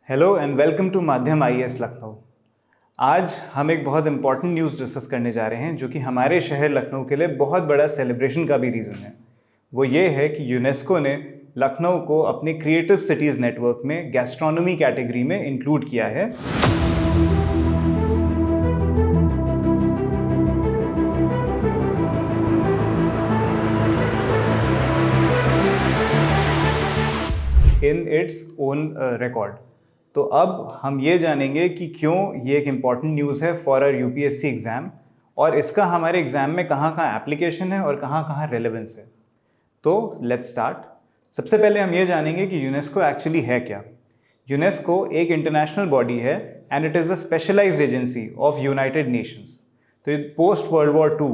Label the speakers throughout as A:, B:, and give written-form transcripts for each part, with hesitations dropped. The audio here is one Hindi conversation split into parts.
A: हेलो एंड वेलकम टू माध्यम आईएएस लखनऊ। आज हम एक बहुत इंपॉर्टेंट न्यूज़ डिस्कस करने जा रहे हैं जो कि हमारे शहर लखनऊ के लिए बहुत बड़ा सेलिब्रेशन का भी रीज़न है। वो ये है कि यूनेस्को ने लखनऊ को अपने क्रिएटिव सिटीज़ नेटवर्क में गैस्ट्रोनॉमी कैटेगरी में इंक्लूड किया है। In its own record. तो अब हम ये जानेंगे कि क्यों ये एक इम्पॉर्टेंट न्यूज़ है फॉर आवर यूपीएससी एग्ज़ाम और इसका हमारे एग्ज़ाम में कहाँ कहाँ एप्लीकेशन है और कहाँ कहाँ रेलेवेंस है। तो लेट्स स्टार्ट। सबसे पहले हम ये जानेंगे कि यूनेस्को एक्चुअली है क्या। यूनेस्को एक इंटरनेशनल बॉडी है and it is a specialised agency of united nations. तो post world war II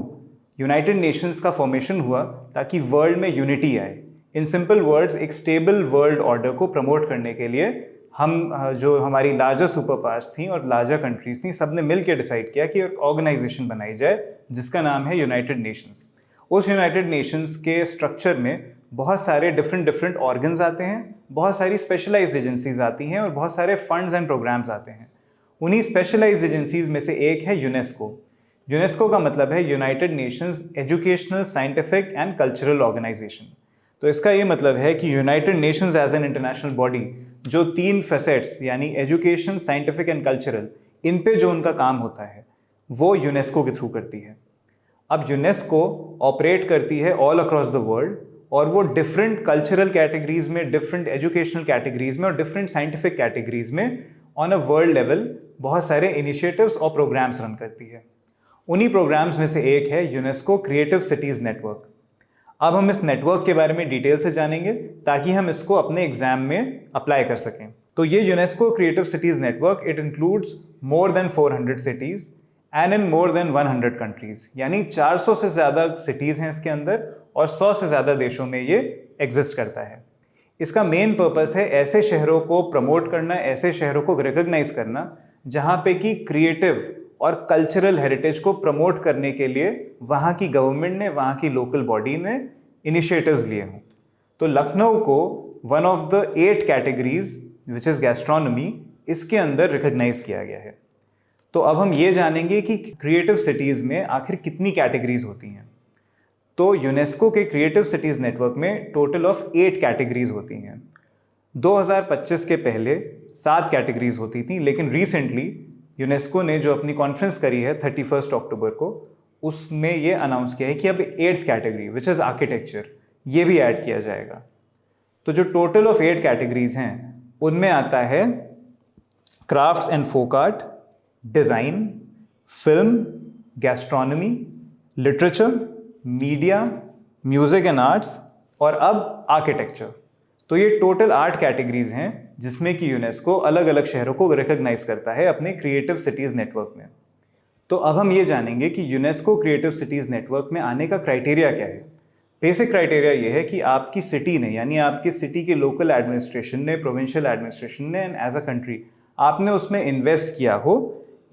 A: united nations का फॉर्मेशन हुआ ताकि वर्ल्ड में यूनिटी आए। इन सिंपल वर्ड्स, एक स्टेबल वर्ल्ड ऑर्डर को प्रमोट करने के लिए हम जो हमारी लार्जर सुपर पावर्स थी और लार्जर कंट्रीज थी, सब ने मिल के डिसाइड किया कि एक ऑर्गेनाइजेशन बनाई जाए जिसका नाम है यूनाइटेड नेशंस। उस यूनाइटेड नेशंस के स्ट्रक्चर में बहुत सारे डिफरेंट ऑर्गन्स आते हैं, बहुत सारी स्पेशलाइज्ड एजेंसीज आती हैं और बहुत सारे फंड्स एंड प्रोग्राम्स आते हैं। उन्हीं स्पेशलाइज्ड एजेंसीज में से एक है यूनेस्को। यूनेस्को का मतलब है United Nations educational, scientific and cultural organisation. तो इसका ये मतलब है कि United Nations as an international body जो 3 फेसेट्स यानी एजुकेशन, साइंटिफिक एंड कल्चरल, इन पे जो उनका काम होता है वो यूनेस्को के थ्रू करती है। अब यूनेस्को ऑपरेट करती है ऑल अक्रॉस द वर्ल्ड और वो डिफरेंट कल्चरल कैटेगरीज में, डिफरेंट एजुकेशनल कैटेगरीज में और डिफरेंट साइंटिफिक कैटेगरीज में ऑन अ वर्ल्ड लेवल बहुत सारे इनिशिएटिव्स और प्रोग्राम्स रन करती है। उन्हीं प्रोग्राम्स में से एक है यूनेस्को क्रिएटिव सिटीज़ नेटवर्क। अब हम इस नेटवर्क के बारे में डिटेल से जानेंगे ताकि हम इसको अपने एग्जाम में अप्लाई कर सकें। तो ये UNESCO creative cities network, it includes more than 400 cities and in more than 100 countries, यानी 400 से ज़्यादा सिटीज़ हैं इसके अंदर और 100 से ज़्यादा देशों में ये एग्जिस्ट करता है। इसका मेन पर्पस है ऐसे शहरों को प्रमोट करना, ऐसे शहरों को रिकॉग्नाइज करना जहाँ पे कि क्रिएटिव और कल्चरल हेरिटेज को प्रमोट करने के लिए वहाँ की गवर्नमेंट ने, वहाँ की लोकल बॉडी ने इनिशिएटिव्स लिए हों। तो लखनऊ को one of the 8 categories which is gastronomy, इसके अंदर रिकॉग्नाइज किया गया है। तो अब हम ये जानेंगे कि क्रिएटिव सिटीज़ में आखिर कितनी कैटेगरीज होती हैं। तो यूनेस्को के क्रिएटिव सिटीज़ नेटवर्क में टोटल ऑफ 8 कैटेगरीज होती हैं। 2025 के पहले 7 कैटेगरीज होती थी, लेकिन रिसेंटली यूनेस्को ने जो अपनी कॉन्फ्रेंस करी है 31 अक्टूबर को, उसमें ये अनाउंस किया है कि अब 8th category which is architecture, ये भी ऐड किया जाएगा। तो जो टोटल ऑफ 8 कैटेगरीज हैं उनमें आता है crafts and folk art, design, film, gastronomy, literature, media, music and arts और अब आर्किटेक्चर। तो ये टोटल 8 कैटेगरीज हैं जिसमें कि यूनेस्को अलग अलग शहरों को रिकॉग्नाइज करता है अपने क्रिएटिव सिटीज़ नेटवर्क में। तो अब हम ये जानेंगे कि यूनेस्को क्रिएटिव सिटीज़ नेटवर्क में आने का क्राइटेरिया क्या है। बेसिक क्राइटेरिया ये है कि आपकी सिटी ने, यानी आपकी सिटी के लोकल एडमिनिस्ट्रेशन ने, प्रोविंशियल एडमिनिस्ट्रेशन ने एंड एज अ कंट्री आपने उसमें इन्वेस्ट किया हो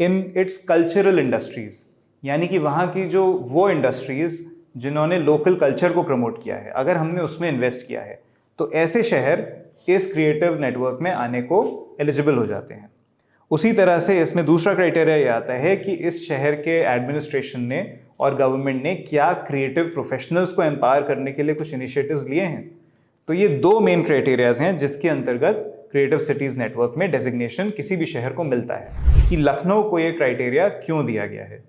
A: इन इट्स कल्चरल इंडस्ट्रीज़, यानी कि वहाँ की जो वो इंडस्ट्रीज़ जिन्होंने लोकल कल्चर को प्रमोट किया है, अगर हमने उसमें इन्वेस्ट किया है तो ऐसे शहर इस क्रिएटिव नेटवर्क में आने को एलिजिबल हो जाते हैं। उसी तरह से इसमें दूसरा क्राइटेरिया ये आता है कि इस शहर के एडमिनिस्ट्रेशन ने और गवर्नमेंट ने क्या क्रिएटिव प्रोफेशनल्स को एम्पावर करने के लिए कुछ इनिशिएटिव्स लिए हैं। तो ये 2 मेन क्राइटेरियाज हैं जिसके अंतर्गत क्रिएटिव सिटीज़ नेटवर्क में डेजिग्नेशन किसी भी शहर को मिलता है। कि लखनऊ को ये क्राइटेरिया क्यों दिया गया है।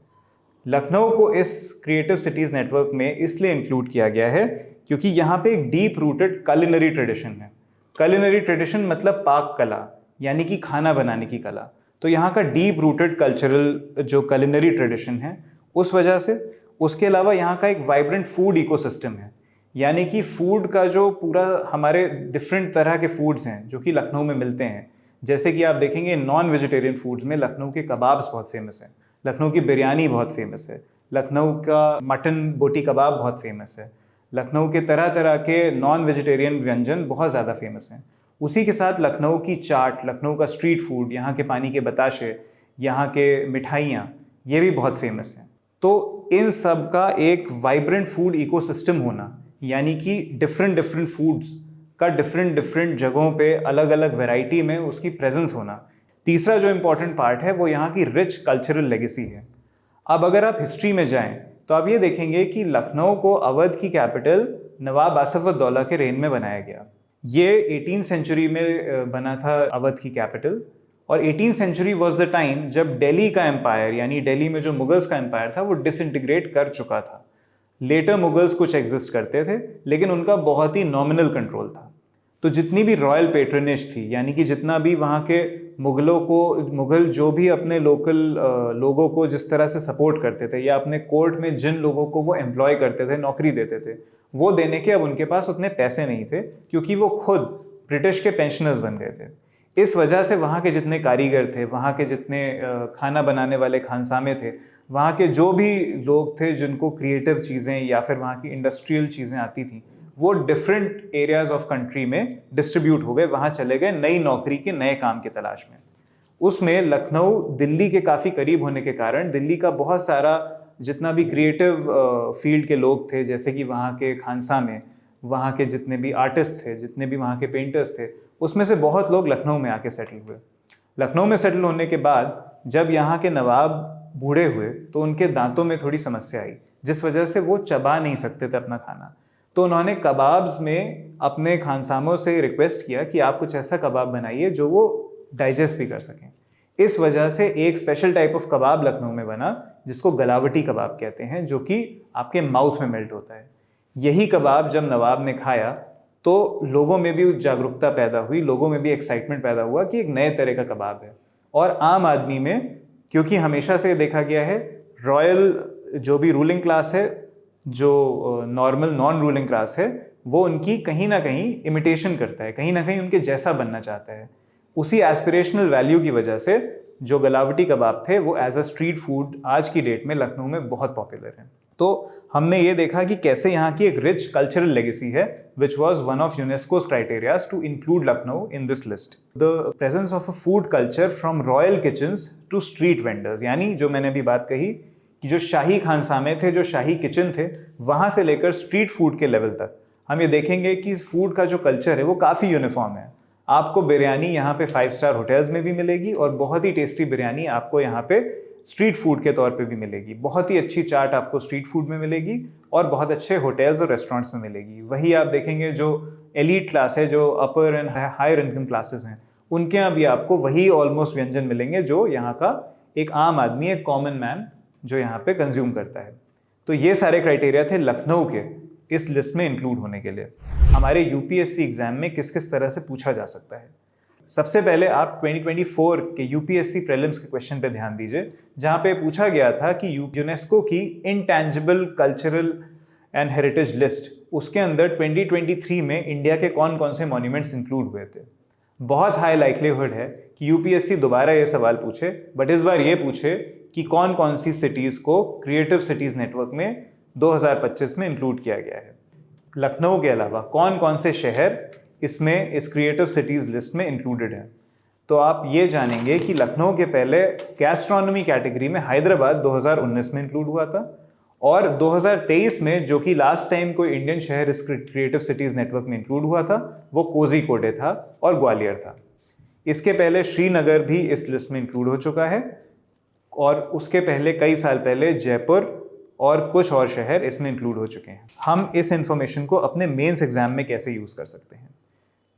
A: लखनऊ को इस क्रिएटिव सिटीज़ नेटवर्क में इसलिए इंक्लूड किया गया है क्योंकि यहाँ पे एक डीप रूटेड कलिनरी ट्रेडिशन है। कलिनरी ट्रेडिशन मतलब पाक कला, यानी कि खाना बनाने की कला। तो यहाँ का डीप रूटेड कल्चरल जो कलिनरी ट्रेडिशन है उस वजह से, उसके अलावा यहाँ का एक वाइब्रेंट फूड इकोसिस्टम है, यानी कि फूड का जो पूरा हमारे डिफरेंट तरह के फूड्स हैं जो कि लखनऊ में मिलते हैं। जैसे कि आप देखेंगे नॉन वेजिटेरियन फूड्स में लखनऊ के कबाब्स बहुत फेमस हैं, लखनऊ की बिरयानी बहुत फेमस है, लखनऊ का मटन बोटी कबाब बहुत फेमस है, लखनऊ के तरह तरह के नॉन वेजिटेरियन व्यंजन बहुत ज़्यादा फेमस हैं। उसी के साथ लखनऊ की चाट, लखनऊ का स्ट्रीट फूड, यहाँ के पानी के बताशे, यहाँ के मिठाइयाँ, ये भी बहुत फेमस हैं। तो इन सब का एक वाइब्रेंट फूड इकोसिस्टम होना, यानी कि डिफरेंट फूड्स का डिफरेंट डिफरेंट जगहों पे अलग अलग वैरायटी में उसकी प्रेजेंस होना। तीसरा जो इम्पोर्टेंट पार्ट है वो यहाँ की रिच कल्चरल लेगेसी है। अब अगर आप हिस्ट्री में जाएं तो आप ये देखेंगे कि लखनऊ को अवध की कैपिटल नवाब आसिफउद्दौला के रेन में बनाया गया। ये 18th सेंचुरी में बना था अवध की कैपिटल, और 18th century was the time जब दिल्ली का एम्पायर, यानी दिल्ली में जो मुगल्स का एम्पायर था, वो डिसइंटीग्रेट कर चुका था। लेटर मुगल्स कुछ एग्जिस्ट करते थे, लेकिन उनका बहुत ही नॉमिनल कंट्रोल था। तो जितनी भी रॉयल पेट्रनेज थी, यानी कि जितना भी वहाँ के मुगल जो भी अपने लोकल लोगों को जिस तरह से सपोर्ट करते थे, या अपने कोर्ट में जिन लोगों को वो एम्प्लॉय करते थे, नौकरी देते थे, वो देने के अब उनके पास उतने पैसे नहीं थे, क्योंकि वो खुद ब्रिटिश के पेंशनर्स बन गए थे। इस वजह से वहाँ के जितने कारीगर थे, वहाँ के जितने खाना बनाने वाले खानसामे थे, वहाँ के जो भी लोग थे जिनको क्रिएटिव चीज़ें या फिर वहाँ की इंडस्ट्रियल चीज़ें आती थी, वो डिफरेंट एरियाज ऑफ कंट्री में डिस्ट्रीब्यूट हो गए, वहाँ चले गए नई नौकरी के नए काम की तलाश में। उसमें लखनऊ दिल्ली के काफ़ी करीब होने के कारण दिल्ली का बहुत सारा जितना भी क्रिएटिव फील्ड के लोग थे, जैसे कि वहाँ के खानसामे, वहाँ के जितने भी आर्टिस्ट थे, जितने भी वहाँ के पेंटर्स थे, उसमें से बहुत लोग लखनऊ में आके सेटल हुए। लखनऊ में सेटल होने के बाद जब यहाँ के नवाब बूढ़े हुए तो उनके दांतों में थोड़ी समस्या आई, जिस वजह से वो चबा नहीं सकते थे अपना खाना। तो उन्होंने कबाब्स में अपने खानसामों से रिक्वेस्ट किया कि आप कुछ ऐसा कबाब बनाइए जो वो डाइजेस्ट भी कर सकें। इस वजह से एक स्पेशल टाइप ऑफ कबाब लखनऊ में बना जिसको गलावटी कबाब कहते हैं, जो कि आपके माउथ में मेल्ट होता है। यही कबाब जब नवाब ने खाया तो लोगों में भी जागरूकता पैदा हुई, लोगों में भी एक्साइटमेंट पैदा हुआ कि एक नए तरह का कबाब है। और आम आदमी में, क्योंकि हमेशा से देखा गया है रॉयल जो भी रूलिंग क्लास है, जो नॉर्मल नॉन रूलिंग क्लास है, वो उनकी कहीं ना कहीं इमिटेशन करता है, कहीं ना कहीं उनके जैसा बनना चाहता है। उसी एस्पिरेशनल वैल्यू की वजह से जो गलावटी कबाब थे वो एज अ स्ट्रीट फूड आज की डेट में लखनऊ में बहुत पॉपुलर है। तो हमने ये देखा कि कैसे यहाँ की एक रिच कल्चरल लेगेसी है, which was one of UNESCO's criterias to include Lucknow in this list. The presence of a food culture from royal kitchens to street vendors, यानी जो मैंने अभी बात कही कि जो शाही खानसामे थे, जो शाही किचन थे, वहाँ से लेकर स्ट्रीट फूड के लेवल तक हम ये देखेंगे कि फूड का जो कल्चर है वो काफ़ी यूनिफॉर्म है। आपको बिरयानी यहाँ पे 5 स्टार होटल्स में भी मिलेगी, और बहुत ही टेस्टी बिरयानी आपको यहाँ पे स्ट्रीट फूड के तौर पे भी मिलेगी। बहुत ही अच्छी चाट आपको स्ट्रीट फूड में मिलेगी, और बहुत अच्छे होटल्स और रेस्टोरेंट्स में मिलेगी। वही आप देखेंगे जो एलीट क्लास है, जो अपर एंड हायर इनकम क्लासेस हैं, उनके यहाँ भी आपको वही ऑलमोस्ट व्यंजन मिलेंगे जो यहाँ का एक आम आदमी, एक कॉमन मैन जो यहाँ पे कंज्यूम करता है। तो ये सारे क्राइटेरिया थे लखनऊ के इस लिस्ट में इंक्लूड होने के लिए। हमारे यूपीएससी एग्जाम में किस किस तरह से पूछा जा सकता है। सबसे पहले आप 2024 के यूपीएससी प्रीलिम्स के क्वेश्चन पे ध्यान दीजिए, जहाँ पे पूछा गया था कि यूनेस्को की intangible cultural and heritage list, उसके अंदर 2023 में इंडिया के कौन कौन से मॉन्यूमेंट्स इंक्लूड हुए थे। बहुत हाई लाइकलीहुड है कि यूपीएससी दोबारा ये सवाल पूछे, बट इस बार ये पूछे कि कौन कौन सी सिटीज़ को क्रिएटिव सिटीज़ नेटवर्क में 2025 में इंक्लूड किया गया है। लखनऊ के अलावा कौन कौन से शहर इसमें इस क्रिएटिव सिटीज़ लिस्ट में इंक्लूडेड है। तो आप ये जानेंगे कि लखनऊ के पहले गैस्ट्रोनॉमी कैटेगरी में हैदराबाद 2019 में इंक्लूड हुआ था, और 2023 में जो कि लास्ट टाइम कोई इंडियन शहर इस क्रिएटिव सिटीज़ नेटवर्क में इंक्लूड हुआ था वो कोझीकोड था और ग्वालियर था। इसके पहले श्रीनगर भी इस लिस्ट में इंक्लूड हो चुका है, और उसके पहले कई साल पहले जयपुर और कुछ और शहर इसमें इंक्लूड हो चुके हैं। हम इस इंफॉर्मेशन को अपने मेंस एग्जाम में कैसे यूज़ कर सकते हैं।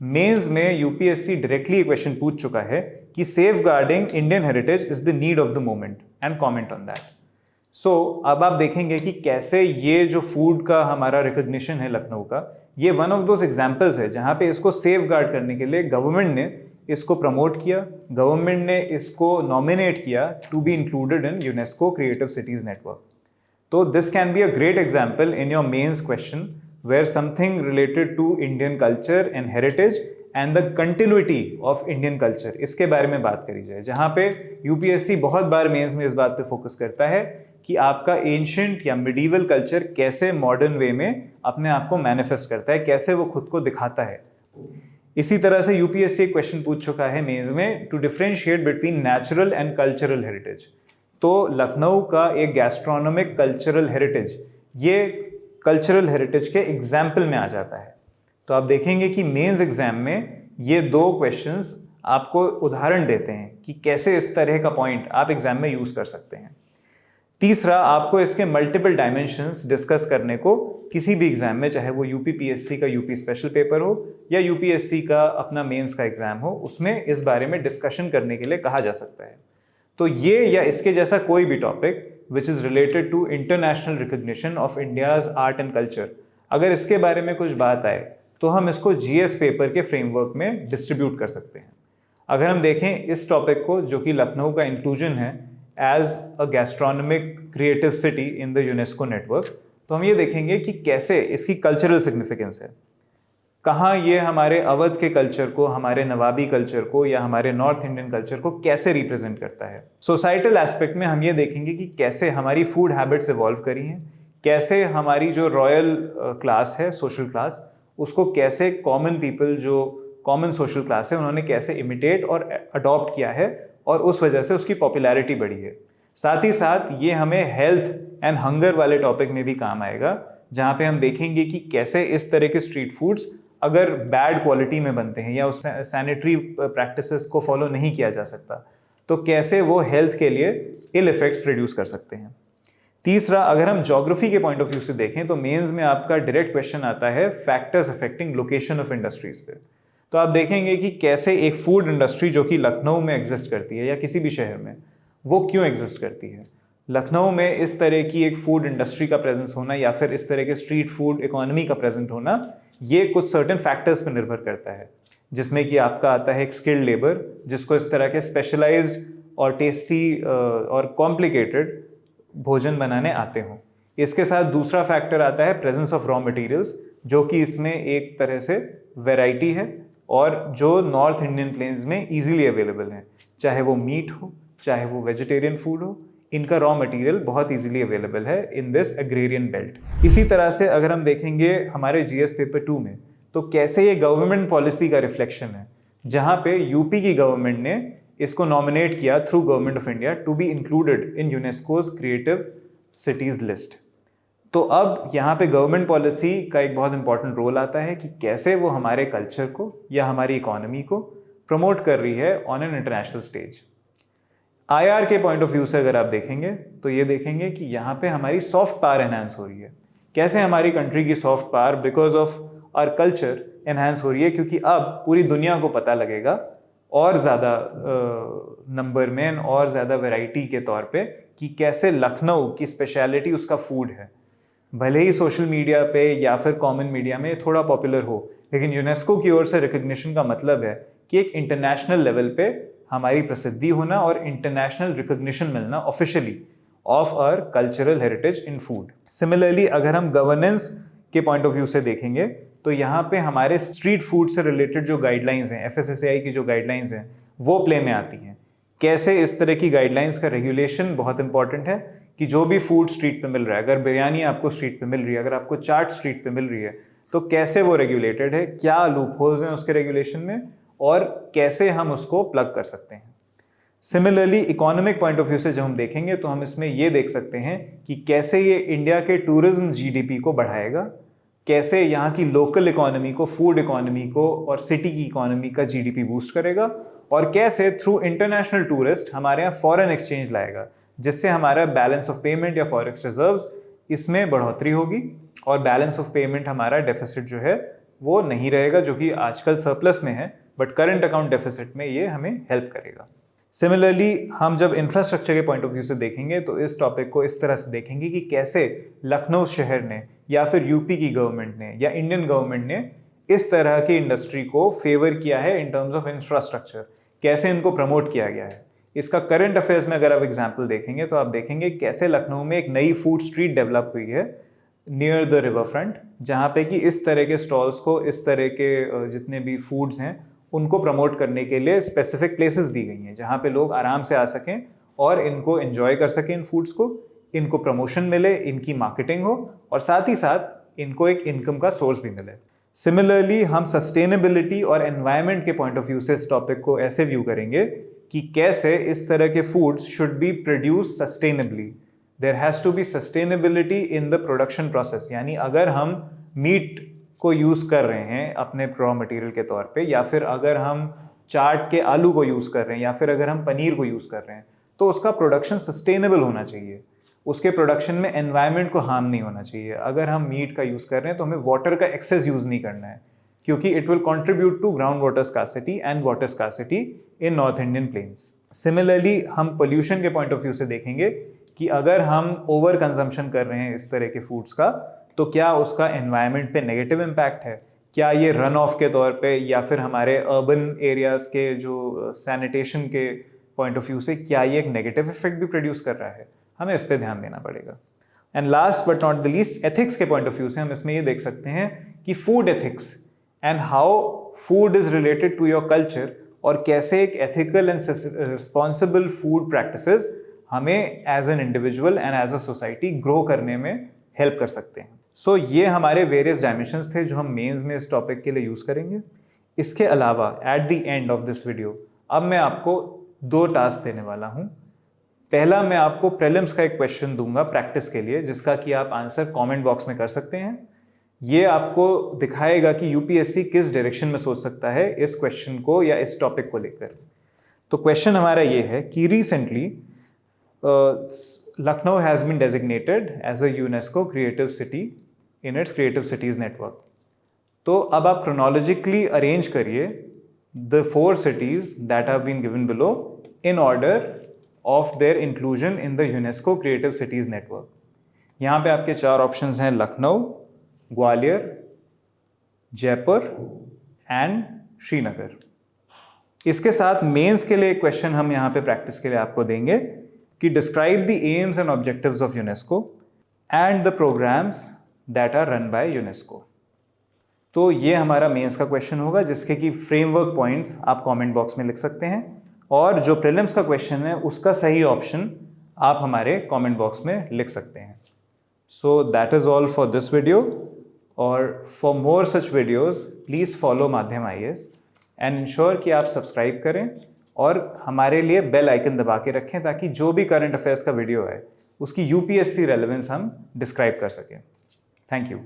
A: मेंस में यूपीएससी डायरेक्टली ये क्वेश्चन पूछ चुका है कि safeguarding Indian heritage is the need of the moment and comment on that. So अब आप देखेंगे कि कैसे ये जो फूड का हमारा रिकग्निशन है लखनऊ का, ये वन ऑफ दोज एग्जाम्पल्स है जहाँ पे इसको सेफ गार्ड करने के लिए गवर्नमेंट ने इसको प्रमोट किया, गवर्नमेंट ने इसको नॉमिनेट किया to be included in UNESCO creative cities network. तो this can be a great example in your mains question where something related to Indian culture and heritage and the continuity of Indian culture, इसके बारे में बात करी जाए, जहाँ पे यूपीएससी बहुत बार मेंस में इस बात पे फोकस करता है कि आपका एंशिएंट या मिडीवल कल्चर कैसे मॉडर्न वे में अपने आप को मैनिफेस्ट करता है, कैसे वो खुद को दिखाता है। इसी तरह से यूपीएससी क्वेश्चन पूछ चुका है मेंस में to differentiate between natural and cultural heritage. तो लखनऊ का एक गैस्ट्रोनॉमिक कल्चरल हेरिटेज, ये कल्चरल हेरिटेज के एग्जाम्पल में आ जाता है। तो आप देखेंगे कि मेंस एग्जाम में ये 2 क्वेश्चंस आपको उदाहरण देते हैं कि कैसे इस तरह का पॉइंट आप एग्जाम में यूज कर सकते हैं। तीसरा, आपको इसके मल्टीपल डायमेंशंस डिस्कस करने को किसी भी एग्जाम में, चाहे वो यूपीपीएससी का यूपी स्पेशल पेपर हो या यूपीएससी का अपना मेंस का एग्जाम हो, उसमें इस बारे में डिस्कशन करने के लिए कहा जा सकता है। तो ये या इसके जैसा कोई भी topic which is related to international recognition of India's art and culture, अगर इसके बारे में कुछ बात आए तो हम इसको जीएस पेपर के फ्रेमवर्क में डिस्ट्रीब्यूट कर सकते हैं। अगर हम देखें इस टॉपिक को, जो कि लखनऊ का इंक्लूजन है as a gastronomic creative city in the UNESCO network, तो हम ये देखेंगे कि कैसे इसकी कल्चरल सिग्निफिकेंस है, कहाँ ये हमारे अवध के कल्चर को, हमारे नवाबी कल्चर को या हमारे नॉर्थ इंडियन कल्चर को कैसे रिप्रेजेंट करता है। सोसाइटल एस्पेक्ट में हम ये देखेंगे कि कैसे हमारी फूड हैबिट्स इवॉल्व करी हैं, कैसे हमारी जो रॉयल क्लास है, सोशल क्लास, उसको कैसे कॉमन पीपल, जो कॉमन सोशल क्लास है, उन्होंने कैसे इमिटेट और अडॉप्ट किया है और उस वजह से उसकी पॉपुलैरिटी बढ़ी है। साथ ही साथ ये हमें हेल्थ एंड हंगर वाले टॉपिक में भी काम आएगा, जहाँ पे हम देखेंगे कि कैसे इस तरह के स्ट्रीट फूड्स अगर बैड क्वालिटी में बनते हैं या उस सैनिटरी प्रैक्टिसेस को फॉलो नहीं किया जा सकता, तो कैसे वो हेल्थ के लिए इल इफेक्ट्स प्रोड्यूस कर सकते हैं। तीसरा, अगर हम ज्योग्राफी के पॉइंट ऑफ व्यू से देखें तो मेंस में आपका डायरेक्ट क्वेश्चन आता है factors affecting location of industries पे। तो आप देखेंगे कि कैसे एक फूड इंडस्ट्री जो कि लखनऊ में एग्जिस्ट करती है या किसी भी शहर में, वो क्यों एग्जिस्ट करती है। लखनऊ में इस तरह की एक फूड इंडस्ट्री का प्रेजेंस होना या फिर इस तरह के स्ट्रीट फूड इकोनॉमी का प्रेजेंट होना, ये कुछ सर्टेन फैक्टर्स पर निर्भर करता है, जिसमें कि आपका आता है एक स्किल्ड लेबर, जिसको इस तरह के स्पेशलाइज्ड और टेस्टी और कॉम्प्लिकेटेड भोजन बनाने आते हों। इसके साथ दूसरा फैक्टर आता है प्रेजेंस ऑफ रॉ मटेरियल्स, जो कि इसमें एक तरह से वैरायटी है और जो नॉर्थ इंडियन प्लेन्स में इजीली अवेलेबल है, चाहे वो मीट हो, चाहे वो वेजिटेरियन फूड हो, इनका रॉ मटेरियल बहुत इजीली अवेलेबल है इन दिस एग्रेरियन बेल्ट। इसी तरह से अगर हम देखेंगे हमारे जीएस पेपर 2 में, तो कैसे ये गवर्नमेंट पॉलिसी का रिफ्लेक्शन है, जहाँ पे यूपी की गवर्नमेंट ने इसको नॉमिनेट किया through government of India to be included in UNESCO's creative cities list. तो अब यहाँ पे गवर्नमेंट पॉलिसी का एक बहुत इंपॉर्टेंट रोल आता है कि कैसे वो हमारे कल्चर को या हमारी इकोनॉमी को प्रमोट कर रही है on an international stage. IR के पॉइंट ऑफ व्यू से अगर आप देखेंगे तो ये देखेंगे कि यहाँ पे हमारी सॉफ्ट पावर एनहांस हो रही है। कैसे हमारी कंट्री की soft power because of our culture enhance हो रही है, क्योंकि अब पूरी दुनिया को पता लगेगा और ज़्यादा नंबर में और ज़्यादा वैरायटी के तौर पे कि कैसे लखनऊ की स्पेशलिटी उसका फूड है। भले ही सोशल मीडिया पे या फिर कॉमन मीडिया में थोड़ा पॉपुलर हो, लेकिन यूनेस्को की ओर से रिकग्निशन का मतलब है कि एक इंटरनेशनल लेवल पे हमारी प्रसिद्धि होना और इंटरनेशनल रिकग्निशन मिलना officially of our cultural heritage in food. Similarly अगर हम गवर्नेंस के पॉइंट ऑफ व्यू से देखेंगे तो यहाँ पे हमारे स्ट्रीट फूड से रिलेटेड जो गाइडलाइंस हैं, एफएसएसएआई की जो गाइडलाइंस हैं, वो प्ले में आती हैं। कैसे इस तरह की गाइडलाइंस का रेगुलेशन बहुत इंपॉर्टेंट है कि जो भी फूड स्ट्रीट पे मिल रहा है, अगर बिरयानी आपको स्ट्रीट पे मिल रही है, अगर आपको चाट स्ट्रीट पे मिल रही है, तो कैसे वो रेगुलेटेड है, क्या लूप होल्स हैं उसके रेगुलेशन में और कैसे हम उसको प्लग कर सकते हैं। Similarly economic point of view से जब हम देखेंगे तो हम इसमें ये देख सकते हैं कि कैसे ये इंडिया के टूरिज्म जीडीपी को बढ़ाएगा, कैसे यहाँ की लोकल इकोनॉमी को, फूड इकोनॉमी को और सिटी की इकोनॉमी का जीडीपी बूस्ट करेगा, और कैसे थ्रू इंटरनेशनल टूरिस्ट हमारे यहाँ फॉरेन एक्सचेंज लाएगा, जिससे हमारा बैलेंस ऑफ पेमेंट या फॉरेक्स रिजर्व्स इसमें बढ़ोतरी होगी और बैलेंस ऑफ पेमेंट हमारा डेफिसिट जो है वो नहीं रहेगा, जो कि आजकल सरप्लस में है, बट करंट अकाउंट डेफिसिट में ये हमें हेल्प करेगा। सिमिलरली हम जब इंफ्रास्ट्रक्चर के पॉइंट ऑफ व्यू से देखेंगे तो इस टॉपिक को इस तरह से देखेंगे कि कैसे लखनऊ शहर ने या फिर यूपी की गवर्नमेंट ने या इंडियन गवर्नमेंट ने इस तरह की इंडस्ट्री को फेवर किया है इन टर्म्स ऑफ इंफ्रास्ट्रक्चर, कैसे इनको प्रमोट किया गया है। इसका करंट अफेयर्स में अगर आप एग्जाम्पल देखेंगे तो आप देखेंगे कैसे लखनऊ में एक नई फूड स्ट्रीट डेवलप हुई है नियर द रिवर फ्रंट, जहाँ पे कि इस तरह के स्टॉल्स को, इस तरह के जितने भी फूड्स हैं उनको प्रमोट करने के लिए स्पेसिफिक प्लेसेस दी गई हैं, जहाँ पे लोग आराम से आ सकें और इनको एंजॉय कर सकें, इन फूड्स को, इनको प्रमोशन मिले, इनकी मार्केटिंग हो और साथ ही साथ इनको एक इनकम का सोर्स भी मिले। सिमिलरली हम सस्टेनेबिलिटी और एनवायरनमेंट के पॉइंट ऑफ व्यू से इस टॉपिक को ऐसे व्यू करेंगे कि कैसे इस तरह के foods should be produce sustainably. There has to be sustainability in the production process, यानी अगर हम मीट को यूज़ कर रहे हैं अपने रॉ मटेरियल के तौर पे, या फिर अगर हम चाट के आलू को यूज़ कर रहे हैं, या फिर अगर हम पनीर को यूज़ कर रहे हैं, तो उसका प्रोडक्शन सस्टेनेबल होना चाहिए। उसके प्रोडक्शन में एनवायरनमेंट को हार्म नहीं होना चाहिए। अगर हम मीट का यूज़ कर रहे हैं तो हमें वाटर का एक्सेस यूज़ नहीं करना है, क्योंकि it will contribute to ground water scarcity and water scarcity in north Indian plains. Similarly हम पोल्यूशन के पॉइंट ऑफ व्यू से देखेंगे कि अगर हम ओवर कंजम्पशन कर रहे हैं इस तरह के फूड्स का, तो क्या उसका एनवायरनमेंट पे नेगेटिव इम्पैक्ट है, क्या ये रन ऑफ के तौर पे या फिर हमारे अर्बन एरियाज़ के जो सैनिटेशन के पॉइंट ऑफ व्यू से क्या ये एक नेगेटिव इफेक्ट भी प्रोड्यूस कर रहा है, हमें इस पर ध्यान देना पड़ेगा। And last but not the least, ethics के पॉइंट ऑफ व्यू से हम इसमें ये देख सकते हैं कि food ethics and how food is related to your culture, और कैसे एक ethical and responsible food practices हमें as an individual and as a society grow करने में हेल्प कर सकते हैं। सो ये हमारे वेरियस डायमेंशंस थे जो हम मेंस में इस टॉपिक के लिए यूज़ करेंगे। इसके अलावा at the end of this video अब मैं आपको 2 टास्क देने वाला हूँ। पहला, मैं आपको प्रीलिम्स का एक क्वेश्चन दूंगा प्रैक्टिस के लिए, जिसका कि आप आंसर कमेंट बॉक्स में कर सकते हैं। ये आपको दिखाएगा कि यूपीएससी किस डायरेक्शन में सोच सकता है इस क्वेश्चन को या इस टॉपिक को लेकर। तो क्वेश्चन हमारा ये है कि recently Lucknow has been designated as a UNESCO creative city in its creative cities network. तो अब आप क्रोनोलॉजिकली अरेंज करिए the 4 cities that have been given below in order of their inclusion in the UNESCO Creative Cities Network। यहाँ पे आपके 4 ऑप्शंस हैं, लखनऊ, ग्वालियर, जयपुर एंड श्रीनगर। इसके साथ मेंस के लिए एक क्वेश्चन हम यहाँ पे प्रैक्टिस के लिए आपको देंगे कि describe the aims and objectives of UNESCO and the programmes that are run by UNESCO. तो ये हमारा मेंस का क्वेश्चन होगा, जिसके कि फ्रेमवर्क पॉइंट्स आप कमेंट बॉक्स में लिख सकते हैं, और जो प्रीलिम्स का क्वेश्चन है उसका सही ऑप्शन आप हमारे कमेंट बॉक्स में लिख सकते हैं। So that is all for this video, और for more such videos please follow Madhyam IAS and ensure कि आप सब्सक्राइब करें और हमारे लिए बेल आइकन दबा के रखें, ताकि जो भी करंट अफेयर्स का वीडियो है उसकी UPSC रेलेवेंस हम डिस्क्राइब कर सकें। Thank you.